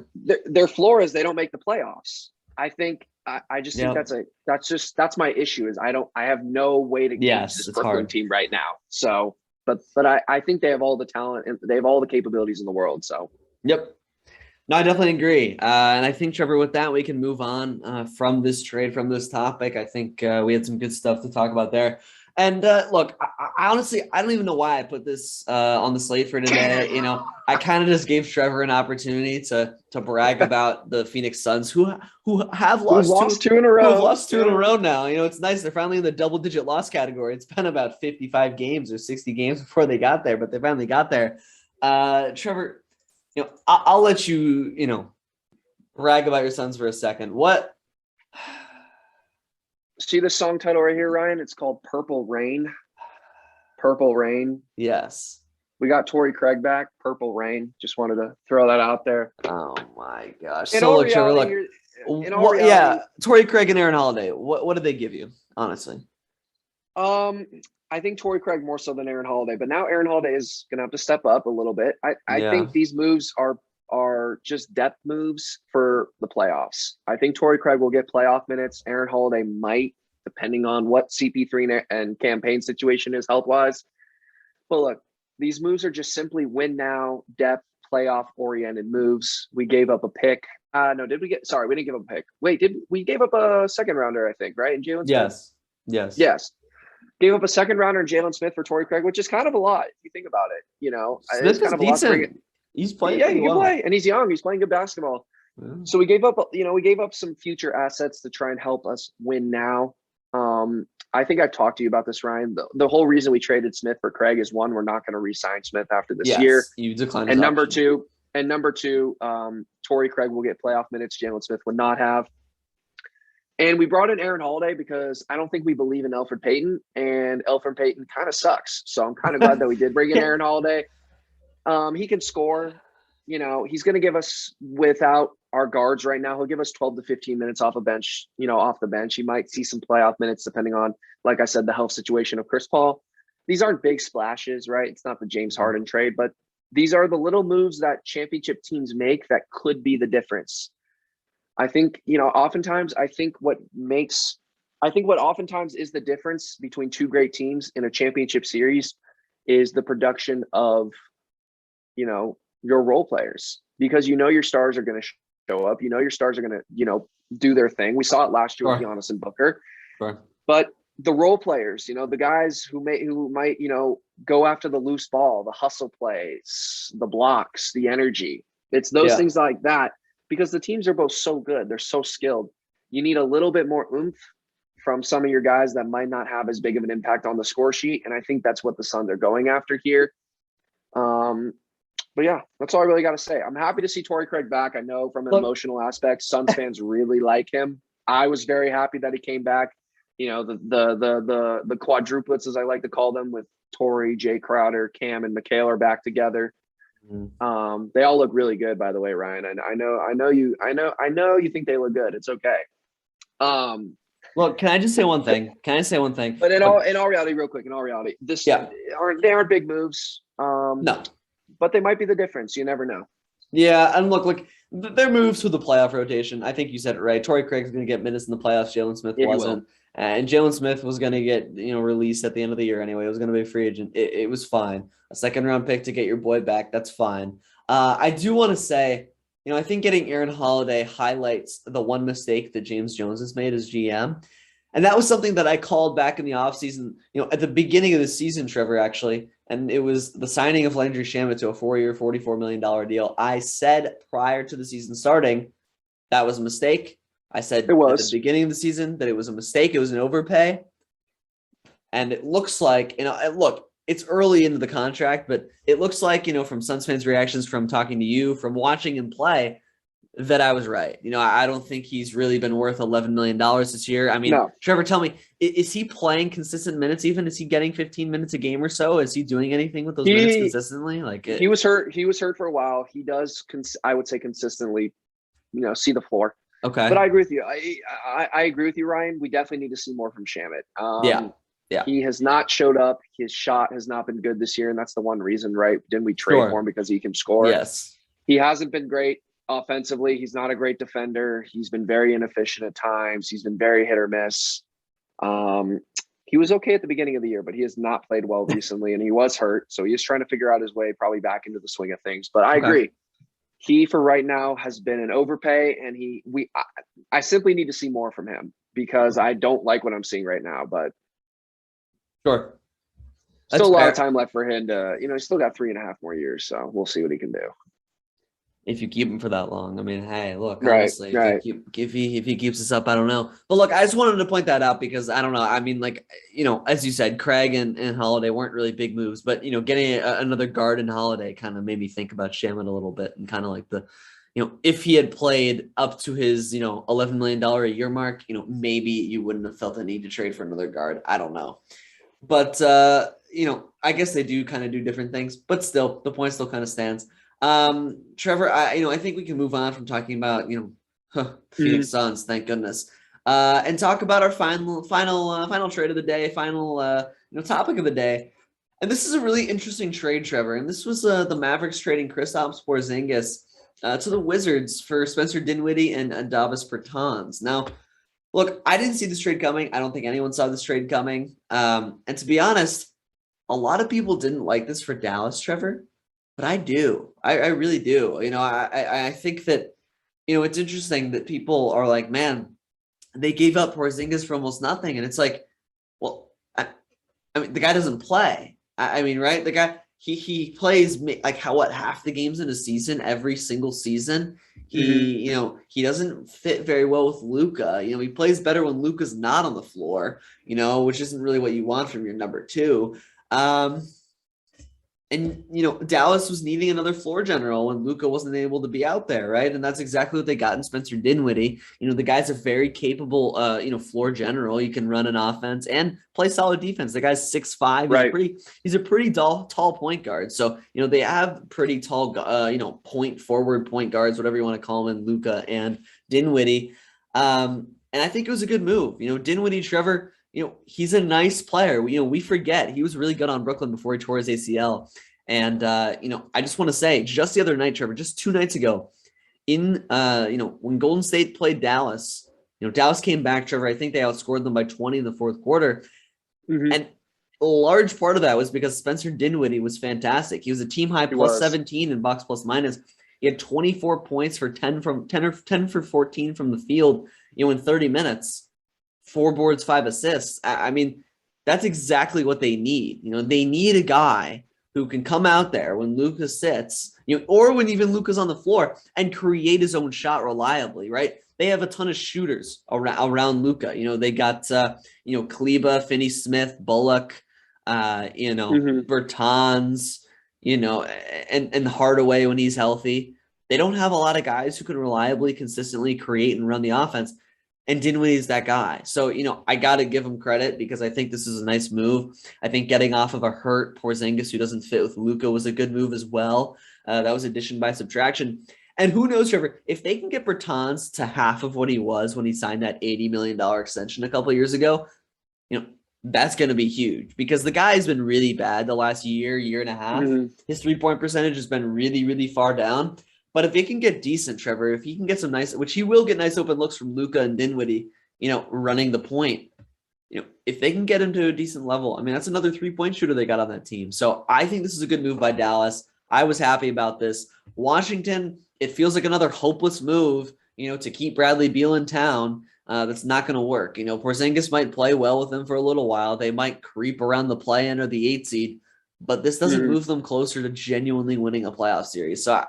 Their floor is they don't make the playoffs. I think. I just think that's my issue is I have no way to gauge this Brooklyn team right now. So, but I think they have all the talent and they have all the capabilities in the world. So, yep. No, I definitely agree. And I think, Trevor, with that, we can move on from this trade, from this topic. I think we had some good stuff to talk about there. And look, I honestly, I don't even know why I put this on the slate for today. I kind of just gave Trevor an opportunity to brag about the Phoenix Suns, who have lost two in a row. Who have lost two in a row now. It's nice. They're finally in the double-digit loss category. It's been about 55 games or 60 games before they got there, but they finally got there. Trevor, I'll let you, brag about your Suns for a second. What? See the song title right here, Ryan? It's called Purple Rain. Purple Rain. Yes. We got Torrey Craig back. Purple Rain. Just wanted to throw that out there. Oh my gosh. Trevor, Torrey Craig and Aaron Holiday. What did they give you, honestly? I think Torrey Craig more so than Aaron Holiday, but now Aaron Holiday is gonna have to step up a little bit. I think these moves are just depth moves for the playoffs. I think Torrey Craig will get playoff minutes. Aaron Holiday might, depending on what CP3 and campaign situation is health-wise. But look, these moves are just simply win now, depth, playoff-oriented moves. We gave up a pick. We didn't give up a pick. Wait, we gave up a second rounder, I think, right? And Jalen Smith? Yes. Gave up a second rounder and Jalen Smith for Torrey Craig, which is kind of a lot if you think about it. Smith is decent. He's playing. Yeah, he can play, and he's young. He's playing good basketball. Yeah. So we gave up some future assets to try and help us win now. I think I've talked to you about this, Ryan. The whole reason we traded Smith for Craig is one, we're not going to re-sign Smith after this year. You declined. And number two, Torrey Craig will get playoff minutes. Jalen Smith would not have. And we brought in Aaron Holiday because I don't think we believe in Elfrid Payton, and Elfrid Payton kind of sucks. So I'm kind of glad that we did bring in Aaron Holiday. He can score. He's going to give us, without our guards right now, he'll give us 12 to 15 minutes off the bench. He might see some playoff minutes depending on, like I said, the health situation of Chris Paul. These aren't big splashes, right? It's not the James Harden trade, but these are the little moves that championship teams make that could be the difference. I think, oftentimes what oftentimes is the difference between two great teams in a championship series is the production of, your role players, because your stars are going to show up. Your stars are going to, do their thing. We saw it last year with Giannis and Booker. Sure. But the role players, the guys who might, go after the loose ball, the hustle plays, the blocks, the energy. It's those things like that, because the teams are both so good. They're so skilled. You need a little bit more oomph from some of your guys that might not have as big of an impact on the score sheet. And I think that's what the Suns are going after here. But yeah, that's all I really got to say. I'm happy to see Torrey Craig back. I know from an emotional aspect, Suns fans really like him. I was very happy that he came back. The quadruplets, as I like to call them, with Torrey, Jay Crowder, Cam, and Mikal are back together. They all look really good, by the way, Ryan. I know you think they look good. It's okay. Look, can I just say one thing? Can I say one thing? But in all reality, real quick, they aren't big moves. No. But they might be the difference. You never know. Yeah, and look, their moves with the playoff rotation. I think you said it right. Torrey Craig's going to get minutes in the playoffs. Jalen Smith wasn't, and Jalen Smith was going to get released at the end of the year anyway. It was going to be a free agent. It was fine. A second round pick to get your boy back. That's fine. I do want to say, I think getting Aaron Holiday highlights the one mistake that James Jones has made as GM. And that was something that I called back in the offseason, at the beginning of the season, Trevor, actually. And it was the signing of Landry Shamet to a 4-year, $44 million deal. I said prior to the season starting, that was a mistake. I said at the beginning of the season that it was a mistake. It was an overpay. And it looks like, look, it's early into the contract, but it looks like, from Suns fans' reactions, from talking to you, from watching him play, that I was right. I don't think he's really been worth $11 million this year. I mean, no. Trevor, tell me, is he playing consistent minutes even? Is he getting 15 minutes a game or so? Is he doing anything with those minutes consistently? He was hurt. He was hurt for a while. He does, I would say, consistently, see the floor. Okay. But I agree with you. I agree with you, Ryan. We definitely need to see more from Shamet. Yeah. He has not showed up. His shot has not been good this year, and that's the one reason, right? Didn't we trade for him because he can score? Yes. He hasn't been great. Offensively, he's not a great defender. He's been very inefficient at times. He's been very hit or miss. He was okay at the beginning of the year, but he has not played well recently, and he was hurt. So he is trying to figure out his way probably back into the swing of things. But I agree. He, for right now, has been an overpay, and I simply need to see more from him because I don't like what I'm seeing right now. But sure. Still a lot of time left for him to, he's still got 3.5 more years. So we'll see what he can do. If you keep him for that long. I mean, hey, look, honestly, if he keeps us up, I don't know. But look, I just wanted to point that out because I don't know. I mean, as you said, Craig and Holiday weren't really big moves, but, getting another guard in Holiday kind of made me think about Shamet a little bit and kind of like if he had played up to his, $11 million a year mark, maybe you wouldn't have felt the need to trade for another guard. I don't know. But, I guess they do kind of do different things, but still, the point still kind of stands. Trevor, I think we can move on from talking about, Phoenix Suns, thank goodness, and talk about our final trade of the day, final topic of the day. And this is a really interesting trade, Trevor. And this was the Mavericks trading Kristaps Porzingis to the Wizards for Spencer Dinwiddie and Davis Bertans. Now, look, I didn't see this trade coming. I don't think anyone saw this trade coming. And to be honest, a lot of people didn't like this for Dallas, Trevor. But I do. I really do. I think that, it's interesting that people are like, man, they gave up Porzingis for almost nothing. And it's like, well, I mean, the guy doesn't play. I mean, right? The guy, he plays half the games in a season, every single season. He doesn't fit very well with Luka. He plays better when Luka's not on the floor, which isn't really what you want from your number two. And, Dallas was needing another floor general when Luka wasn't able to be out there, right? And that's exactly what they got in Spencer Dinwiddie. The guy's a very capable, floor general. You can run an offense and play solid defense. The guy's 6'5". Right. He's a pretty tall point guard. So, they have pretty tall, point forward point guards, whatever you want to call them, in Luka and Dinwiddie. And I think it was a good move. Dinwiddie, Trevor, he's a nice player. We forget he was really good on Brooklyn before he tore his ACL. And, I just want to say, just the other night, Trevor, just 2 nights ago, when Golden State played Dallas, Dallas came back, Trevor. I think they outscored them by 20 in the fourth quarter. Mm-hmm. And a large part of that was because Spencer Dinwiddie was fantastic. He was a team high plus 17 in box plus minus. He had 24 points for 10 for 14 from the field, in 30 minutes. 4 boards, 5 assists. I mean, that's exactly what they need. They need a guy who can come out there when Luka sits, or when even Luka's on the floor and create his own shot reliably, right? They have a ton of shooters around Luka. They got, Kleba, Finney-Smith, Bullock, Bertans, and Hardaway when he's healthy. They don't have a lot of guys who can reliably, consistently create and run the offense. And Dinwiddie is that guy. So, I got to give him credit because I think this is a nice move. I think getting off of a hurt Porzingis who doesn't fit with Luka was a good move as well. That was addition by subtraction. And who knows, Trevor, if they can get Bertans to half of what he was when he signed that $80 million extension a couple of years ago, that's going to be huge because the guy's been really bad the last year and a half. Mm-hmm. His 3-point percentage has been really, really far down. But if he can get decent, Trevor, if he can get some nice, which he will get nice open looks from Luka and Dinwiddie, running the point, if they can get him to a decent level, I mean, that's another 3-point shooter they got on that team. So I think this is a good move by Dallas. I was happy about this. Washington, it feels like another hopeless move, to keep Bradley Beal in town. That's not going to work. Porzingis might play well with them for a little while. They might creep around the play-in or the 8 seed, but this doesn't move them closer to genuinely winning a playoff series. So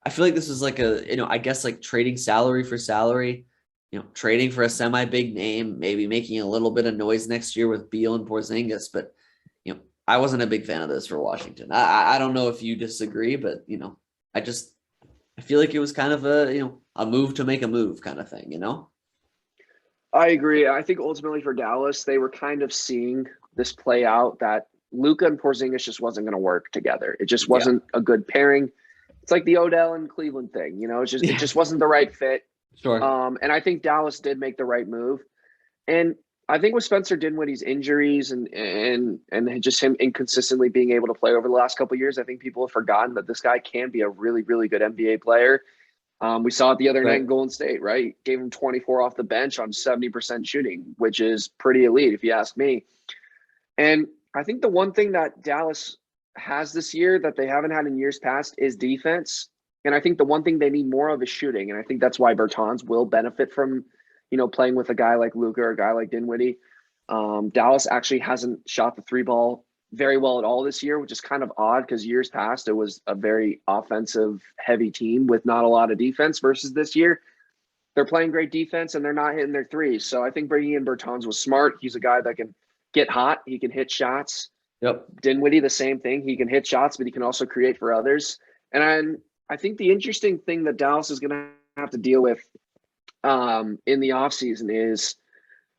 I feel like this is like I guess like trading salary for salary, trading for a semi-big name, maybe making a little bit of noise next year with Beal and Porzingis. But, I wasn't a big fan of this for Washington. I don't know if you disagree, but, I feel like it was kind of a move to make a move kind of thing, I agree. I think ultimately for Dallas, they were kind of seeing this play out that Luka and Porzingis just wasn't going to work together. It just wasn't a good pairing. It's like the Odell and Cleveland thing, it just wasn't the right fit. Sure. And I think Dallas did make the right move. And I think with Spencer Dinwiddie's injuries and just him inconsistently being able to play over the last couple of years, I think people have forgotten that this guy can be a really, really good NBA player. We saw it the other night in Golden State, right? Gave him 24 off the bench on 70% shooting, which is pretty elite if you ask me. And I think the one thing that Dallas has this year that they haven't had in years past is defense. And I think the one thing they need more of is shooting. And I think that's why Bertans will benefit from, playing with a guy like Luka or a guy like Dinwiddie. Dallas actually hasn't shot the 3 ball very well at all this year, which is kind of odd because years past it was a very offensive heavy team with not a lot of defense versus this year. They're playing great defense and they're not hitting their threes. So I think bringing in Bertans was smart. He's a guy that can get hot. He can hit shots. Yep. Dinwiddie, the same thing. He can hit shots, but he can also create for others. And I think the interesting thing that Dallas is going to have to deal with in the offseason is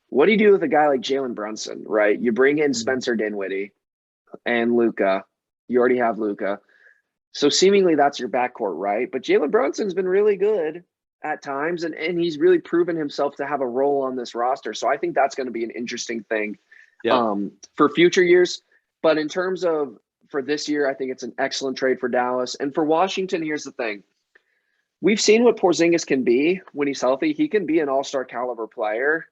what do you do with a guy like Jalen Brunson, right? You bring in Spencer Dinwiddie and Luka. You already have Luka. So seemingly that's your backcourt, right? But Jalen Brunson's been really good at times, and he's really proven himself to have a role on this roster. So I think that's going to be an interesting thing for future years. But in terms of for this year, I think it's an excellent trade for Dallas. And for Washington, here's the thing. We've seen what Porzingis can be when he's healthy. He can be an all-star caliber player.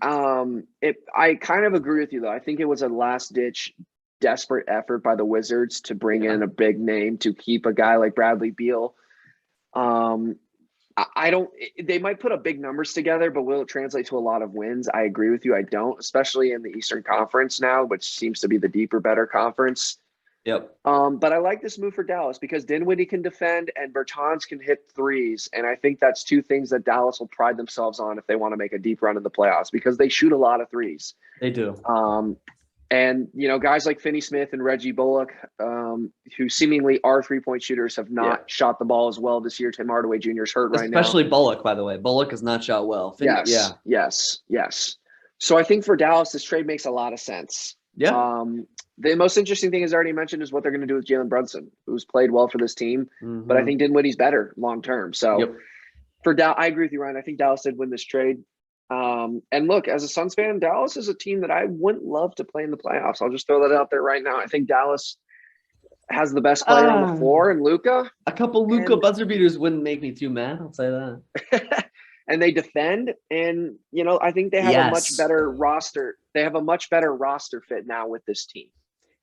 I kind of agree with you, though. I think it was a last-ditch desperate effort by the Wizards to bring in a big name to keep a guy like Bradley Beal. They might put up big numbers together, but will it translate to a lot of wins? I agree with you. I don't, especially in the Eastern Conference now, which seems to be the deeper, better conference. Yep. But I like this move for Dallas because Dinwiddie can defend and Bertans can hit threes. And I think that's two things that Dallas will pride themselves on if they want to make a deep run in the playoffs because they shoot a lot of threes. They do. And, guys like Finney Smith and Reggie Bullock, who seemingly are three-point shooters, have not shot the ball as well this year. Tim Hardaway Jr. is hurt right now. Especially Bullock, by the way. Bullock has not shot well. Yes. So I think for Dallas, this trade makes a lot of sense. Yeah. The most interesting thing, as I already mentioned, is what they're going to do with Jalen Brunson, who's played well for this team. Mm-hmm. But I think Dinwiddie's better long-term. So for Dallas, I agree with you, Ryan. I think Dallas did win this trade. And look, as a Suns fan, Dallas is a team that I wouldn't love to play in the playoffs. I'll just throw that out there right now. I think Dallas has the best player on the floor in Luka. A couple Luka buzzer beaters wouldn't make me too mad. I'll say that. And they defend, and I think they have a much better roster. They have a much better roster fit now with this team.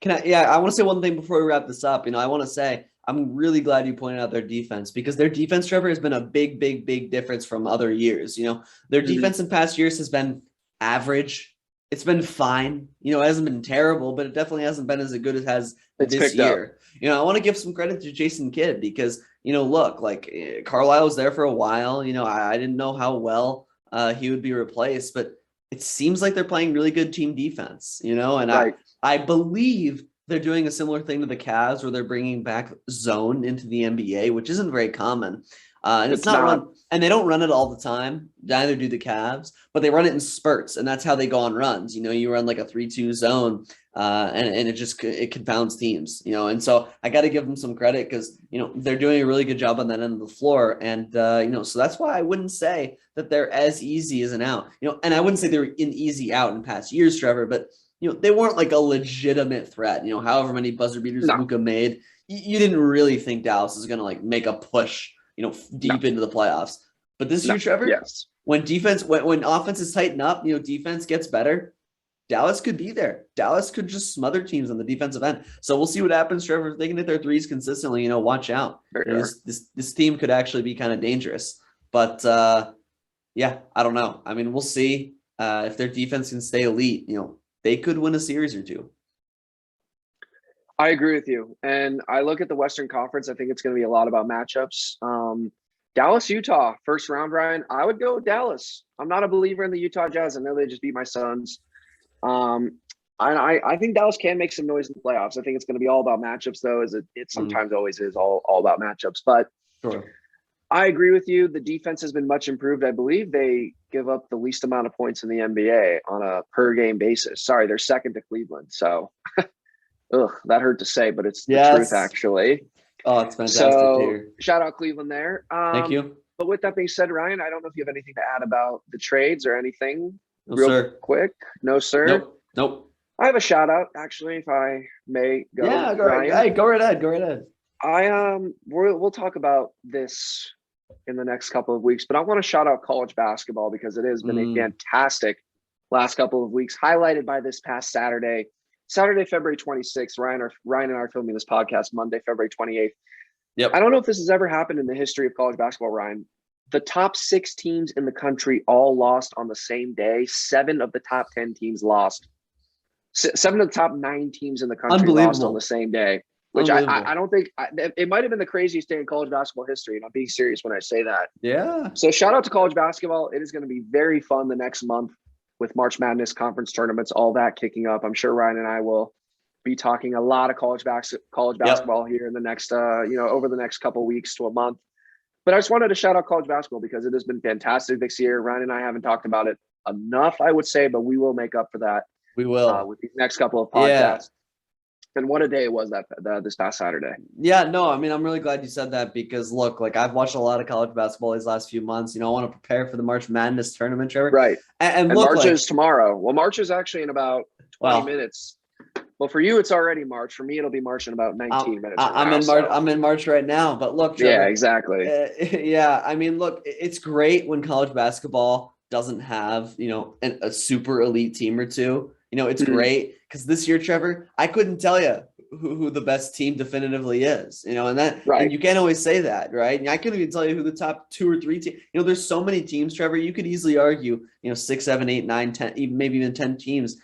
I want to say one thing before we wrap this up. I want to say I'm really glad you pointed out their defense because their defense, Trevor, has been a big, big, big difference from other years. Their defense in past years has been average. It's been fine. It hasn't been terrible, but it definitely hasn't been as good as it has this year. I want to give some credit to Jason Kidd because, look, like Carlisle was there for a while. I didn't know how well he would be replaced, but it seems like they're playing really good team defense, and right. I believe they're doing a similar thing to the Cavs where they're bringing back zone into the NBA, which isn't very common. And it's not run, and they don't run it all the time. Neither do the Cavs, but they run it in spurts, and that's how they go on runs. You run like a 3-2 zone, and it confounds teams. And so I got to give them some credit because they're doing a really good job on that end of the floor, and so that's why I wouldn't say that they're as easy as an out. And I wouldn't say they're an easy out in past years, Trevor, but they weren't like a legitimate threat. However many buzzer beaters Luka made, you didn't really think Dallas is going to like make a push, deep into the playoffs. But this year, Trevor, when offenses tighten up, defense gets better. Dallas could be there. Dallas could just smother teams on the defensive end. So we'll see what happens, Trevor. If they can hit their threes consistently, watch out. This team could actually be kind of dangerous. But I don't know. I mean, we'll see if their defense can stay elite. They could win a series or two. I agree with you. And I look at the Western Conference. I think it's going to be a lot about matchups. Dallas, Utah, first round, Ryan. I would go Dallas. I'm not a believer in the Utah Jazz. I know they just beat my Suns. I think Dallas can make some noise in the playoffs. I think it's going to be all about matchups, though, as it sometimes always is all about matchups. But sure. I agree with you. The defense has been much improved. I believe they give up the least amount of points in the NBA on a per game basis. Sorry, they're second to Cleveland. So, that hurt to say, but it's the truth, actually. Oh, it's fantastic so, to hear. Shout out Cleveland there. Thank you. But with that being said, Ryan, I don't know if you have anything to add about the trades or anything. No, real sir. Quick. No, sir. Nope. I have a shout out, actually, if I may go. Yeah, go right ahead. Go right ahead. We'll talk about this in the next couple of weeks, but I want to shout out college basketball because it has been a fantastic last couple of weeks, highlighted by this past Saturday, February 26th. Ryan and I are filming this podcast Monday, February 28th. Yep. I don't know if this has ever happened in the history of college basketball, Ryan. The top 6 teams in the country all lost on the same day. 7 of the top 10 teams lost. 7 of the top 9 teams in the country lost on the same day, which I don't think it might have been the craziest day in college basketball history. And I'm being serious when I say that. Yeah. So shout out to college basketball. It is going to be very fun the next month with March Madness conference tournaments, all that kicking up. I'm sure Ryan and I will be talking a lot of college basketball here in the next, over the next couple of weeks to a month. But I just wanted to shout out college basketball because it has been fantastic this year. Ryan and I haven't talked about it enough, I would say, but we will make up for that. We will with these next couple of podcasts. Yeah. And what a day it was that this past Saturday. Yeah, no, I mean, I'm really glad you said that because look, like I've watched a lot of college basketball these last few months. I want to prepare for the March Madness tournament, Trevor. Right. And look, March is tomorrow. Well, March is actually in about 20 minutes. Well, for you, it's already March. For me, it'll be March in about 19 minutes. I'm in March right now. But look, Trevor, yeah, exactly. I mean, look, it's great when college basketball doesn't have, a super elite team or two. It's great because this year, Trevor, I couldn't tell you who the best team definitively is, and you can't always say that, right? And I couldn't even tell you who the top 2 or 3 teams, there's so many teams, Trevor, you could easily argue, 6, 7, 8, 9, 10, even maybe even 10 teams,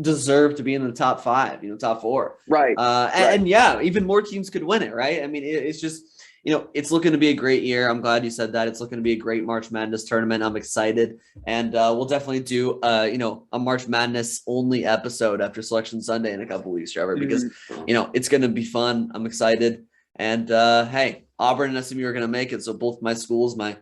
deserve to be in the top 5, top 4. Right. And yeah, even more teams could win it, right? I mean, it's just, it's looking to be a great year. I'm glad you said that. It's looking to be a great March Madness tournament. I'm excited. And we'll definitely do, a March Madness only episode after Selection Sunday in a couple weeks, Trevor, because, it's going to be fun. I'm excited. And, hey, Auburn and SMU are going to make it. So both my schools, my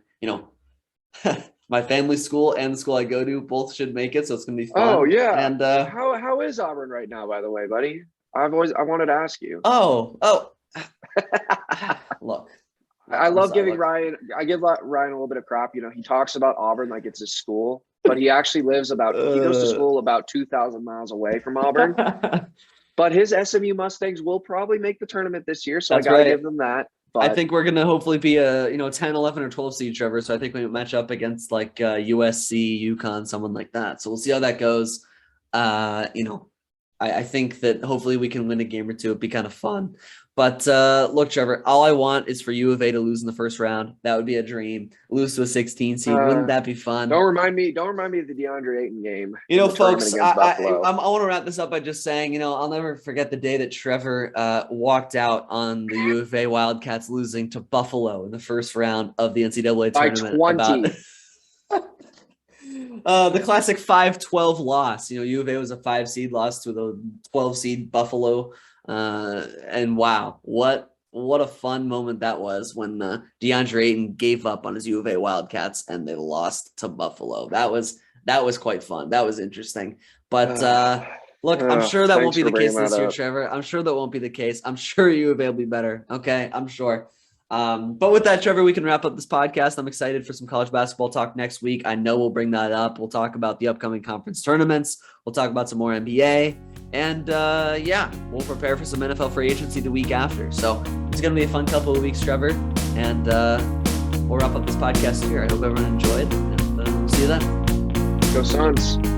my family school and the school I go to, both should make it. So it's going to be fun. Oh, yeah. And how is Auburn right now, by the way, buddy? I wanted to ask you. Look, I love giving Ryan. I give Ryan a little bit of crap. He talks about Auburn like it's his school, but he actually lives he goes to school about 2,000 miles away from Auburn. But his SMU Mustangs will probably make the tournament this year, so I got to give them that. But I think we're gonna hopefully be a 10, 11, or 12 seed, Trevor. So I think we match up against like USC, UConn, someone like that. So we'll see how that goes. I think that hopefully we can win a game or two. It'd be kind of fun. But look, Trevor, all I want is for U of A to lose in the first round. That would be a dream. Lose to a 16 seed. Wouldn't that be fun? Don't remind me of the DeAndre Ayton game. Folks, I want to wrap this up by just saying, I'll never forget the day that Trevor walked out on the U of A Wildcats losing to Buffalo in the first round of the NCAA tournament. By 20. The classic 5-12 loss. U of A was a 5 seed loss to the 12 seed Buffalo. And wow, what what a fun moment that was when DeAndre Ayton gave up on his U of A Wildcats and they lost to Buffalo. That was quite fun. That was interesting. But look, I'm sure that won't be the case this year, Trevor. I'm sure that won't be the case. I'm sure U of A will be better. Okay, I'm sure. But with that, Trevor, we can wrap up this podcast. I'm excited for some college basketball talk next week. I know we'll bring that up. We'll talk about the upcoming conference tournaments. We'll talk about some more NBA. And we'll prepare for some NFL free agency the week after. So it's going to be a fun couple of weeks, Trevor. And we'll wrap up this podcast here. I hope everyone enjoyed. And we'll see you then. Go Suns.